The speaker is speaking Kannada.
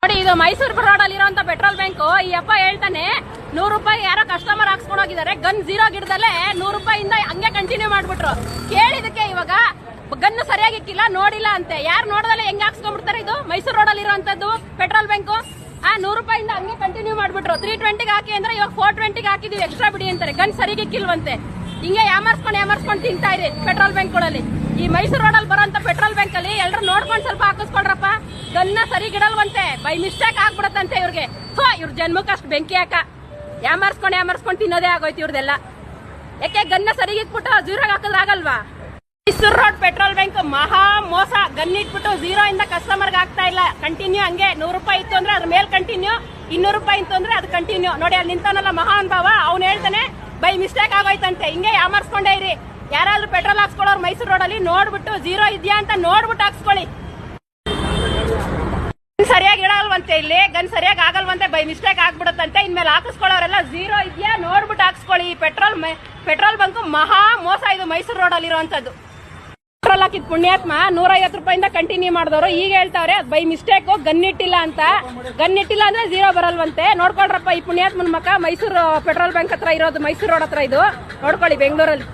ನೋಡಿ ಇದು ಮೈಸೂರು ರೋಡ್ ಅಲ್ಲಿ ಇರುವಂತ ಪೆಟ್ರೋಲ್ ಬ್ಯಾಂಕ್. ಈ ಅಪ್ಪ ಹೇಳ್ತಾನೆ 100 ರೂಪಾಯಿ ಯಾರೋ ಕಸ್ಟಮರ್ ಹಾಕ್ಸ್ಕೊಂಡು ಹೋಗಿದ್ದಾರೆ, ಗನ್ 0 ಗಿಡದಲ್ಲೇ 100 ರೂಪಾಯಿಂದ ಹಂಗೆ ಕಂಟಿನ್ಯೂ ಮಾಡ್ಬಿಟ್ರು. ಕೇಳಿದಕ್ಕೆ ಇವಾಗ ಗನ್ನು ಸರಿಯಾಗಿ ಇಕ್ಕಿಲ್ಲ, ನೋಡಿಲ್ಲ ಅಂತೆ. ಯಾರು ನೋಡದಲ್ಲ ಹೆಂಗ್ ಹಾಕ್ಸ್ಕೊಂಡ್ಬಿಡ್ತಾರೆ? ಇದು ಮೈಸೂರು ರೋಡ್ ಅಲ್ಲಿ ಇರುವಂತದ್ದು ಪೆಟ್ರೋಲ್ ಬ್ಯಾಂಕ್. 100 ರೂಪಾಯಿಂದ ಹಂಗೆ ಕಂಟಿನ್ಯೂ ಮಾಡ್ಬಿಟ್ರು. 320 ಹಾಕಿ ಅಂದ್ರೆ ಇವಾಗ 420 ಹಾಕಿದೀವಿ ಎಕ್ಸ್ಟ್ರಾ ಬಿಡಿ ಅಂತಾರೆ. ಗನ್ ಸರಿಗೆ ಇಕ್ಕಿಲ್ವಂತೆ. ಹಿಂಗೆ ಯಾಮರ್ಸ್ಕೊಂಡು ತಿಂತಾ ಇರಿ ಪೆಟ್ರೋಲ್ ಬ್ಯಾಂಕ್ಗಳಲ್ಲಿ. ಈ ಮೈಸೂರು ರೋಡ್ ಅಲ್ಲಿ ಬರೋಂತ ಪೆಟ್ರೋಲ್ ಬ್ಯಾಂಕ್ ಅಲ್ಲಿ ಎಲ್ಲರೂ ನೋಡ್ಕೊಂಡು ಸ್ವಲ್ಪ ಹಾಕಿಸ್ಕೊಳ್ರಪ್ಪ. ಗನ್ನ ಸರಿಗಿಡಲ್ವಂತೆ, ಬೈ ಮಿಸ್ಟೇಕ್ ಆಗ್ಬಿಡತ್ತಂತೆ ಇವ್ರಿಗೆ. ಇವ್ರ ಜನ್ಮಕ್ಕೆ ಅಷ್ಟು ಬೆಂಕಿ ಹಾಕ ಯಾಮರ್ಸ್ಕೊಂಡು ತಿನ್ನೋದೇ ಆಗೋಯ್ತು ಇವ್ರದೆಲ್ಲ. ಯಾಕೆ ಗನ್ನ ಸರಿಗೆ ಇಟ್ಬಿಟ್ಟು 0 ಹಾಕಿದ್ರೆ ಆಗಲ್ವಾ? ಮೈಸೂರು ರೋಡ್ ಪೆಟ್ರೋಲ್ ಬ್ಯಾಂಕ್ ಮಹಾ ಮೋಸ. ಗನ್ ಇಟ್ಬಿಟ್ಟು 0 ಇಂದ ಕಸ್ಟಮರ್ಗೆ ಆಗ್ತಾ ಇಲ್ಲ. ಕಂಟಿನ್ಯೂ ಹಂಗೆ 100 ರೂಪಾಯಿ ಇತ್ತು ಅಂದ್ರೆ ಅದ್ರ ಮೇಲೆ ಕಂಟಿನ್ಯೂ, 200 ರೂಪಾಯಿ ಇತ್ತು ಅಂದ್ರೆ ಅದು ಕಂಟಿನ್ಯೂ. ನೋಡಿ ಅಲ್ಲಿ ನಿಂತಾನಲ್ಲ ಮಹಾನ್ ಭಾವ, ಅವ್ನು ಹೇಳ್ತಾನೆ ಬೈ ಮಿಸ್ಟೇಕ್ ಆಗೋಯ್ತಂತೆ. ಹಿಂಗೆ ಯಾಮರ್ಸ್ಕೊಂಡೇ ಇರಿ. ಯಾರಾದ್ರೂ ಪೆಟ್ರೋಲ್ ಹಾಕ್ಸ್ಕೊಳ್ಳೋರು ಮೈಸೂರು ರೋಡ್ ಅಲ್ಲಿ ನೋಡ್ಬಿಟ್ಟು 0 ಇದೆಯಾ ಅಂತ ನೋಡ್ಬಿಟ್ಟು ಹಾಕ್ಸ್ಕೊಳ್ಳಿ. ಸರಿಯಾಗಿ ಇಡಲ್ವಂತೆ, ಇಲ್ಲಿ ಗನ್ ಸರಿಯಾಗಿ ಆಗಲ್ವಂತೆ, ಬೈ ಮಿಸ್ಟೇಕ್ ಆಗ್ಬಿಡುತ್ತಂತೆ. ಇನ್ಮೇಲೆ ಹಾಕಿಸ್ಕೊಳ್ಳೋರೆಲ್ಲ 0 ಇದೆಯಾ ನೋಡ್ಬಿಟ್ಟು ಹಾಕ್ಸ್ಕೊಳ್ಳಿ. ಪೆಟ್ರೋಲ್ ಬಂಕ್ ಮಹಾ ಮೋಸ ಇದು ಮೈಸೂರು ರೋಡ್ ಅಲ್ಲಿ ಇರುವಂತದ್ದು. ಪೆಟ್ರೋಲ್ ಹಾಕಿದ್ ಪುಣ್ಯಾತ್ಮ 150 ರೂಪಾಯಿಂದ ಕಂಟಿನ್ಯೂ ಮಾಡಿದವರು ಈಗ ಹೇಳ್ತಾವ್ರೆ ಬೈ ಮಿಸ್ಟೇಕ್ ಗನ್ ಇಟ್ಟಿಲ್ಲ ಅಂತ. ಗನ್ ಇಟ್ಟಿಲ್ಲ ಅಂದ್ರೆ 0 ಬರಲ್ವಂತೆ. ನೋಡ್ಕೊಳ್ರಪ್ಪ ಈ ಪುಣ್ಯಾತ್ಮನ ಮಕ್ಕ. ಮೈಸೂರು ಪೆಟ್ರೋಲ್ ಬ್ಯಾಂಕ್ ಹತ್ರ ಇರೋದು, ಮೈಸೂರು ರೋಡ್ ಹತ್ರ ಇದು. ನೋಡ್ಕೊಳ್ಳಿ ಬೆಂಗಳೂರಲ್ಲಿ.